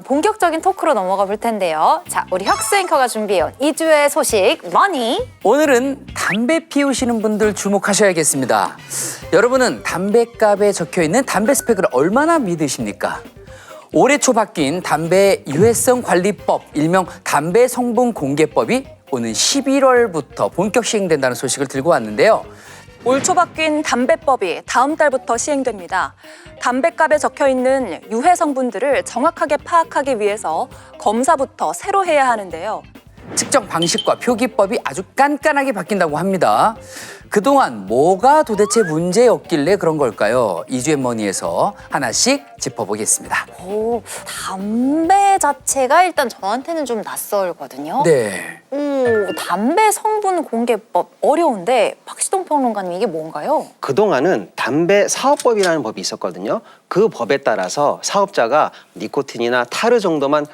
본격적인 토크로 넘어가 볼 텐데요. 자, 우리 혁수 앵커가 준비해온 2주의 소식 머니. 오늘은 담배 피우시는 분들 주목하셔야겠습니다. 여러분은 담배값에 적혀있는 담배 스펙을 얼마나 믿으십니까? 올해 초 바뀐 담배 유해성 관리법, 일명 담배 성분 공개법이 오는 11월부터 본격 시행된다는 소식을 들고 왔는데요. 올 초 바뀐 담배법이 다음 달부터 시행됩니다. 담배값에 적혀있는 유해 성분들을 정확하게 파악하기 위해서 검사부터 새로 해야 하는데요. 측정 방식과 표기법이 아주 깐깐하게 바뀐다고 합니다. 그동안 뭐가 도대체 문제였길래 그런 걸까요? 2주의 머니에서 하나씩 짚어보겠습니다. 오, 담배 자체가 일단 저한테는 좀 낯설거든요. 네. 오, 담배 성분 공개법 어려운데 박시동 평론가님 이게 뭔가요? 그동안은 담배 사업법이라는 법이 있었거든요. 그 법에 따라서 사업자가 니코틴이나 타르 정도만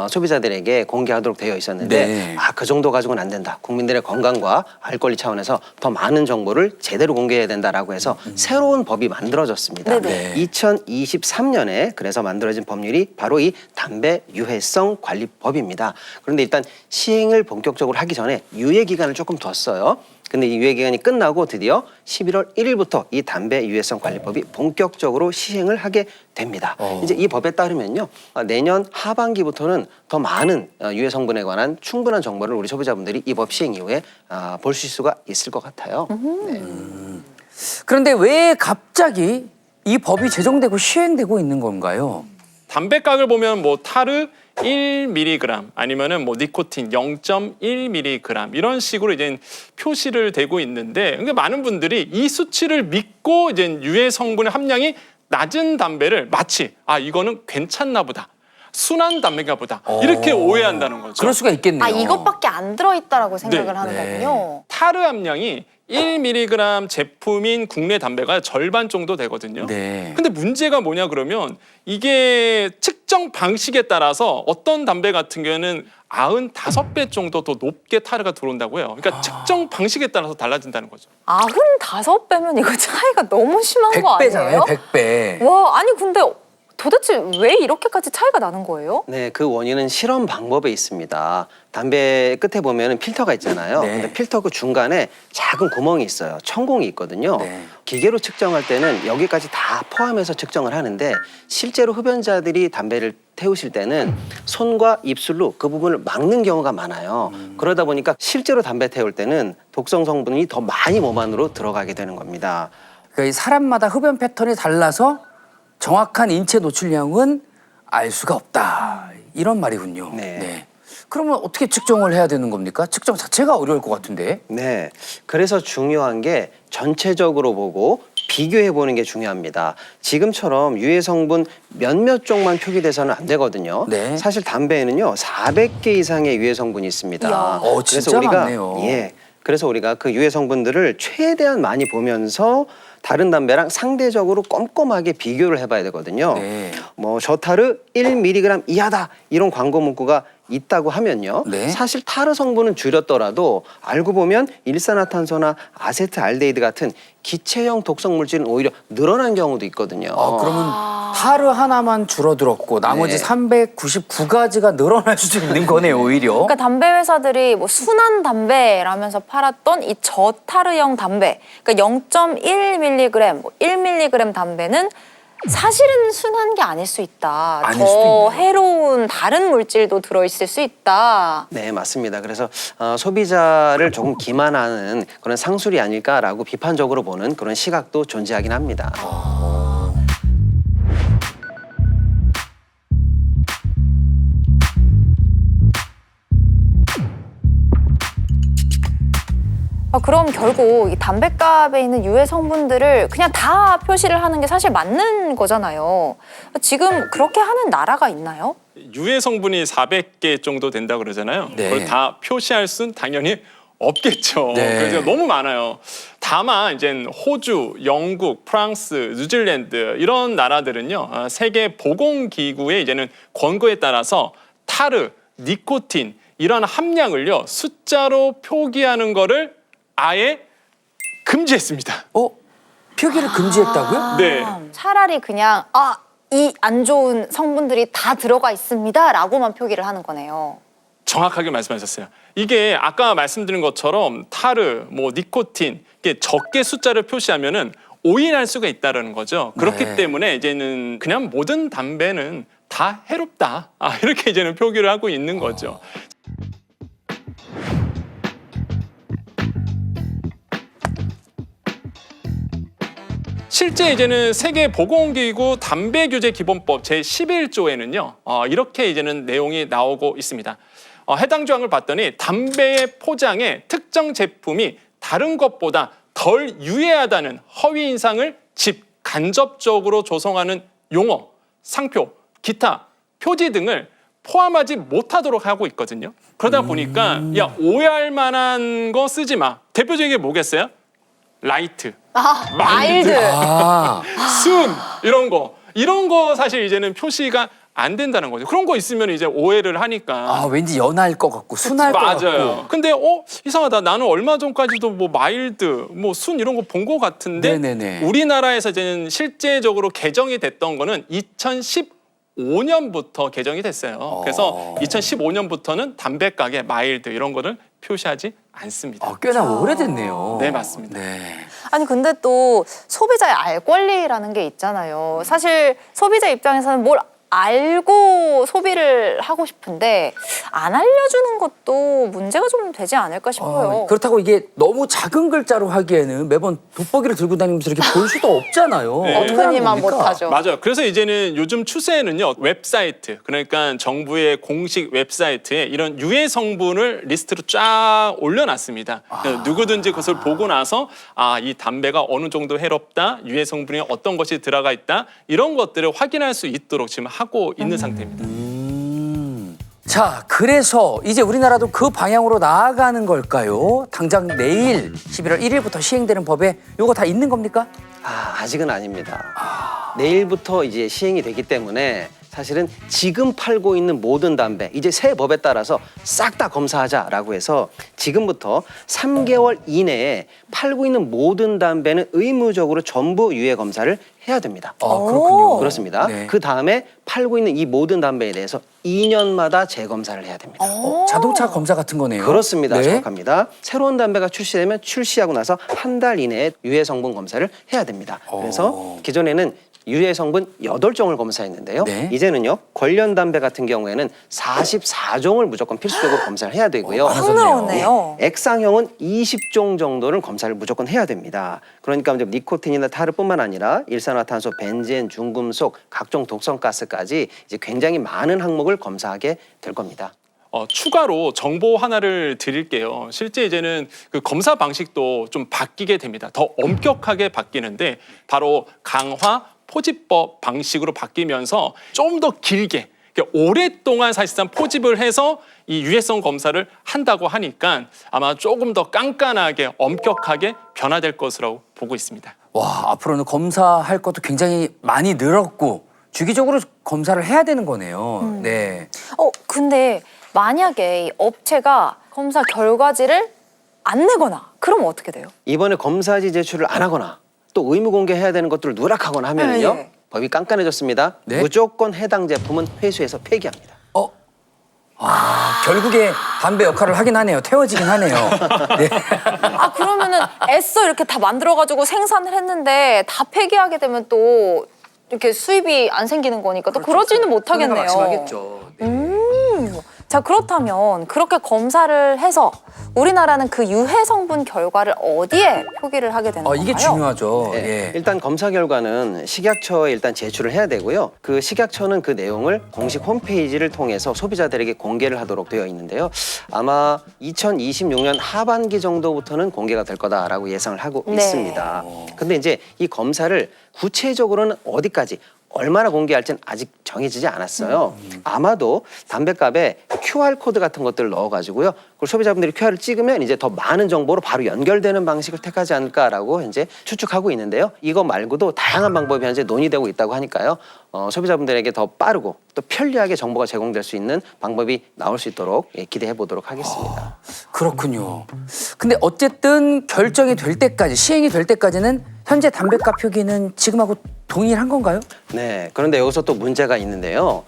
소비자들에게 공개하도록 되어 있었는데 네. 그 정도 가지고는 안 된다. 국민들의 건강과 알 권리 차원에서 더 많은 정보를 제대로 공개해야 된다라고 해서 새로운 법이 만들어졌습니다. 네네. 2023년에 그래서 만들어진 법률이 바로 이 담배 유해성 관리법입니다. 그런데 일단 시행을 본격적으로 하기 전에 유예 기간을 조금 뒀어요. 근데 이 유예 기간이 끝나고 드디어 11월 1일부터 이 담배 유해성 관리법이 본격적으로 시행을 하게 됩니다. 이제 이 법에 따르면요, 내년 하반기부터는 더 많은 유해 성분에 관한 충분한 정보를 우리 소비자분들이 이 법 시행 이후에 볼 수가 있을 것 같아요. 네. 그런데 왜 갑자기 이 법이 제정되고 시행되고 있는 건가요? 담배각을 보면 뭐 타르 1mg 아니면은 뭐 니코틴 0.1mg 이런 식으로 이제 표시를 되고 있는데, 그러니까 많은 분들이 이 수치를 믿고 이제 유해 성분의 함량이 낮은 담배를 마치 이거는 괜찮나 보다, 순한 담배인가 보다 이렇게 오해한다는 거죠. 그럴 수가 있겠네요. 아, 이것밖에 안 들어있다라고 생각을 네. 하는 네. 거군요. 타르 함량이 1mg 제품인 국내 담배가 절반 정도 되거든요. 네. 근데 문제가 뭐냐 그러면 이게 측정 방식에 따라서 어떤 담배 같은 경우에는 95배 정도 더 높게 타르가 들어온다고 해요. 그러니까 측정 방식에 따라서 달라진다는 거죠. 95배면 이거 차이가 너무 심한 거 100배잖아요, 아니에요? 100배. 와, 아니 근데 도대체 왜 이렇게까지 차이가 나는 거예요? 네, 그 원인은 실험 방법에 있습니다. 담배 끝에 보면 필터가 있잖아요. 네. 근데 필터 그 중간에 작은 구멍이 있어요. 천공이 있거든요. 네. 기계로 측정할 때는 여기까지 다 포함해서 측정을 하는데 실제로 흡연자들이 담배를 태우실 때는 손과 입술로 그 부분을 막는 경우가 많아요. 그러다 보니까 실제로 담배 태울 때는 독성 성분이 더 많이 몸 안으로 들어가게 되는 겁니다. 그러니까 이 사람마다 흡연 패턴이 달라서 정확한 인체 노출량은 알 수가 없다. 이런 말이군요. 네. 그러면 어떻게 측정을 해야 되는 겁니까? 측정 자체가 어려울 것 같은데. 네, 그래서 중요한 게 전체적으로 보고 비교해 보는 게 중요합니다. 지금처럼 유해 성분 몇몇 종만 표기돼서는 안 되거든요. 네. 사실 담배에는요 400개 이상의 유해 성분이 있습니다. 이야. 진짜 많네요. 그래서 우리가 그 유해 성분들을 최대한 많이 보면서 다른 담배랑 상대적으로 꼼꼼하게 비교를 해봐야 되거든요. 네. 뭐 저타르 1mg 이하다 이런 광고 문구가 있다고 하면요. 네. 사실 타르 성분은 줄였더라도 알고 보면 일산화탄소나 아세트알데히드 같은 기체형 독성 물질은 오히려 늘어난 경우도 있거든요. 그러면 타르 하나만 줄어들었고 나머지 네. 399가지가 늘어날 수도 있는 거네요, 오히려. 그러니까 담배 회사들이 뭐 순한 담배라면서 팔았던 이 저타르형 담배, 그러니까 0.1mg, 뭐 1mg 담배는 사실은 순한 게 아닐 수 있다. 아닐 수도 더 있네요. 해로운 다른 물질도 들어있을 수 있다. 네, 맞습니다. 그래서 소비자를 조금 기만하는 그런 상술이 아닐까라고 비판적으로 보는 그런 시각도 존재하긴 합니다. 그럼 결국 이 담배값에 있는 유해 성분들을 그냥 다 표시를 하는 게 사실 맞는 거잖아요. 지금 그렇게 하는 나라가 있나요? 유해 성분이 400개 정도 된다 그러잖아요. 네. 그걸 다 표시할 수는 당연히 없겠죠. 네. 그래서 너무 많아요. 다만 이제 호주, 영국, 프랑스, 뉴질랜드 이런 나라들은요, 세계 보건기구의 이제는 권고에 따라서 타르, 니코틴 이런 함량을요 숫자로 표기하는 거를 아예 금지했습니다. 표기를 금지했다고요? 네. 차라리 그냥 이 안 좋은 성분들이 다 들어가 있습니다라고만 표기를 하는 거네요. 정확하게 말씀하셨어요. 이게 아까 말씀드린 것처럼 타르, 뭐 니코틴 이게 적게 숫자를 표시하면은 오인할 수가 있다라는 거죠. 그렇기 네. 때문에 이제는 그냥 모든 담배는 다 해롭다. 이렇게 이제는 표기를 하고 있는 거죠. 실제 이제는 세계보건기구 담배규제기본법 제11조에는요 이렇게 이제는 내용이 나오고 있습니다. 해당 조항을 봤더니 담배의 포장에 특정 제품이 다른 것보다 덜 유해하다는 허위 인상을 직간접적으로 조성하는 용어, 상표, 기타, 표지 등을 포함하지 못하도록 하고 있거든요. 그러다 보니까 야 오해할 만한 거 쓰지 마. 대표적인 게 뭐겠어요? 라이트, 마일드. 아, 순 이런 거 사실 이제는 표시가 안 된다는 거죠. 그런 거 있으면 이제 오해를 하니까. 왠지 연할 것 같고 순할 것 같고. 맞아요. 근데 이상하다. 나는 얼마 전까지도 뭐 마일드, 뭐 순 이런 거 본 거 같은데 네네네. 우리나라에서 이제는 실제적으로 개정이 됐던 거는 2015년부터 개정이 됐어요. 그래서 2015년부터는 담배 가게 마일드 이런 거를 표시하지 않습니다. 꽤나 오래됐네요. 네, 맞습니다. 네. 아니 근데 또 소비자의 알 권리라는 게 있잖아요. 사실 소비자 입장에서는 뭘 알고 소비를 하고 싶은데 안 알려주는 것도 문제가 좀 되지 않을까 싶어요. 그렇다고 이게 너무 작은 글자로 하기에는 매번 돋보기를 들고 다니면서 이렇게 볼 수도 없잖아요. 네. 어떻게 하는 흔히만 겁니까? 못하죠. 맞아요. 그래서 이제는 요즘 추세에는요 웹사이트 그러니까 정부의 공식 웹사이트에 이런 유해 성분을 리스트로 쫙 올려놨습니다. 누구든지 그것을 보고 나서 이 담배가 어느 정도 해롭다, 유해 성분이 어떤 것이 들어가 있다 이런 것들을 확인할 수 있도록 지금 하고 있는 상태입니다. 자, 그래서 이제 우리나라도 그 방향으로 나아가는 걸까요? 당장 내일 11월 1일부터 시행되는 법에 이거 다 있는 겁니까? 아직은 아닙니다. 내일부터 이제 시행이 되기 때문에 사실은 지금 팔고 있는 모든 담배 이제 새 법에 따라서 싹 다 검사하자라고 해서 지금부터 3개월 이내에 팔고 있는 모든 담배는 의무적으로 전부 유해 검사를 해야 됩니다. 그렇군요. 그렇습니다. 네. 그 다음에 팔고 있는 이 모든 담배에 대해서 2년마다 재검사를 해야 됩니다. 자동차 검사 같은 거네요. 그렇습니다. 네. 정확합니다. 새로운 담배가 출시되면 출시하고 나서 한 달 이내에 유해 성분 검사를 해야 됩니다. 그래서 기존에는 유해 성분 8종을 검사했는데요. 네. 이제는요. 관련 담배 같은 경우에는 44종을 무조건 필수적으로 검사를 해야 되고요. 확 늘었네요. 액상형은 20종 정도를 검사를 무조건 해야 됩니다. 그러니까 이제 니코틴이나 타르뿐만 아니라 일산화탄소, 벤젠, 중금속, 각종 독성가스까지 이제 굉장히 많은 항목을 검사하게 될 겁니다. 추가로 정보 하나를 드릴게요. 실제 이제는 그 검사 방식도 좀 바뀌게 됩니다. 더 엄격하게 바뀌는데 바로 강화 포집법 방식으로 바뀌면서 좀 더 길게 오랫동안 사실상 포집을 해서 이 유해성 검사를 한다고 하니까 아마 조금 더 깐깐하게 엄격하게 변화될 것이라고 보고 있습니다. 와, 앞으로는 검사할 것도 굉장히 많이 늘었고 주기적으로 검사를 해야 되는 거네요. 네. 근데 만약에 이 업체가 검사 결과지를 안 내거나 그러면 어떻게 돼요? 이번에 검사지 제출을 안 하거나 또 의무 공개해야 되는 것들을 누락하거나 하면은요. 네. 법이 깐깐해졌습니다. 네? 무조건 해당 제품은 회수해서 폐기합니다. 결국에 담배 역할을 하긴 하네요. 태워지긴 하네요. 네. 그러면은 애써 이렇게 다 만들어가지고 생산을 했는데 다 폐기하게 되면 또 이렇게 수입이 안 생기는 거니까 또 그러지는 못하겠네요. 막심하겠죠. 자, 그렇다면 그렇게 검사를 해서 우리나라는 그 유해 성분 결과를 어디에 표기를 하게 되는 건가요? 이게 중요하죠. 네, 예. 일단 검사 결과는 식약처에 일단 제출을 해야 되고요. 그 식약처는 그 내용을 공식 홈페이지를 통해서 소비자들에게 공개를 하도록 되어 있는데요. 아마 2026년 하반기 정도부터는 공개가 될 거다라고 예상을 하고 네. 있습니다. 근데 이제 이 검사를 구체적으로는 어디까지 얼마나 공개할지는 아직 정해지지 않았어요. 아마도 담배값에 QR코드 같은 것들을 넣어가지고요. 그걸 소비자분들이 QR을 찍으면 이제 더 많은 정보로 바로 연결되는 방식을 택하지 않을까라고 현재 추측하고 있는데요. 이거 말고도 다양한 방법이 현재 논의되고 있다고 하니까요. 소비자분들에게 더 빠르고 또 편리하게 정보가 제공될 수 있는 방법이 나올 수 있도록 기대해 보도록 하겠습니다. 그렇군요. 근데 어쨌든 결정이 될 때까지, 시행이 될 때까지는 현재 담배값 표기는 지금하고 동일한 건가요? 네, 그런데 여기서 또 문제가 있는데요.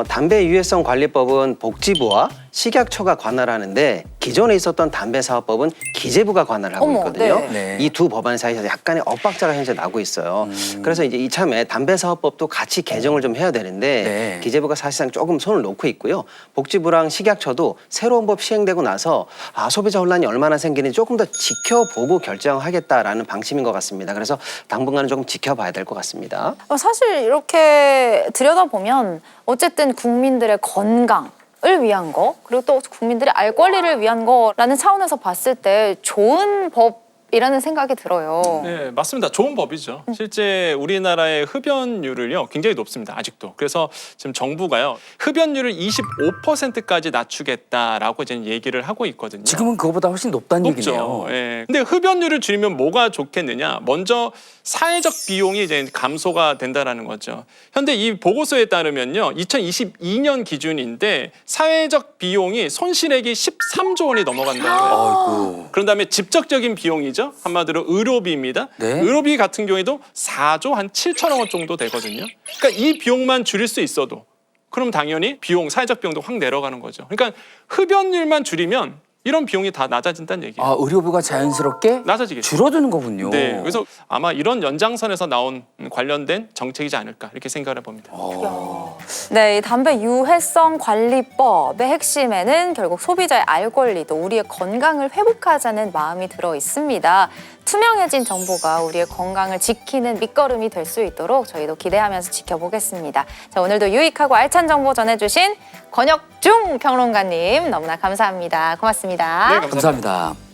담배 유해성 관리법은 복지부와 식약처가 관할하는데 기존에 있었던 담배사업법은 기재부가 관할을 하고 어머, 있거든요. 네. 네. 이 두 법안 사이에서 약간의 엇박자가 현재 나고 있어요. 그래서 이제 이참에 담배사업법도 같이 개정을 좀 해야 되는데 네. 기재부가 사실상 조금 손을 놓고 있고요. 복지부랑 식약처도 새로운 법 시행되고 나서 소비자 혼란이 얼마나 생기는지 조금 더 지켜보고 결정하겠다라는 방침인 것 같습니다. 그래서 당분간은 조금 지켜봐야 될 것 같습니다. 사실 이렇게 들여다보면 어쨌든 국민들의 건강을 위한 거, 그리고 또 국민들의 알 권리를 위한 거라는 차원에서 봤을 때 좋은 법이라는 생각이 들어요. 네, 맞습니다. 좋은 법이죠. 실제 우리나라의 흡연율을요 굉장히 높습니다. 아직도. 그래서 지금 정부가요 흡연율을 25%까지 낮추겠다라고 이제 얘기를 하고 있거든요. 지금은 그거보다 훨씬 높다는 높죠. 얘기네요. 예. 근데 흡연율을 줄이면 뭐가 좋겠느냐? 먼저 사회적 비용이 이제 감소가 된다라는 거죠. 현재 이 보고서에 따르면요, 2022년 기준인데 사회적 비용이 손실액이 13조 원이 넘어간다는 거예요. 아이고. 그런 다음에 직접적인 비용이죠. 한마디로 의료비입니다. 네. 의료비 같은 경우에도 4조 한 7천억 원 정도 되거든요. 그러니까 이 비용만 줄일 수 있어도 그럼 당연히 비용, 사회적 비용도 확 내려가는 거죠. 그러니까 흡연율만 줄이면 이런 비용이 다 낮아진다는 얘기예요. 의료부가 자연스럽게 낮아지겠죠. 줄어드는 거군요. 네, 그래서 아마 이런 연장선에서 나온 관련된 정책이지 않을까 이렇게 생각을 해봅니다. 네, 이 담배 유해성 관리법의 핵심에는 결국 소비자의 알 권리, 또 우리의 건강을 회복하자는 마음이 들어 있습니다. 투명해진 정보가 우리의 건강을 지키는 밑거름이 될 수 있도록 저희도 기대하면서 지켜보겠습니다. 자, 오늘도 유익하고 알찬 정보 전해주신 권혁중 평론가님 너무나 감사합니다. 고맙습니다. 네, 감사합니다. 감사합니다.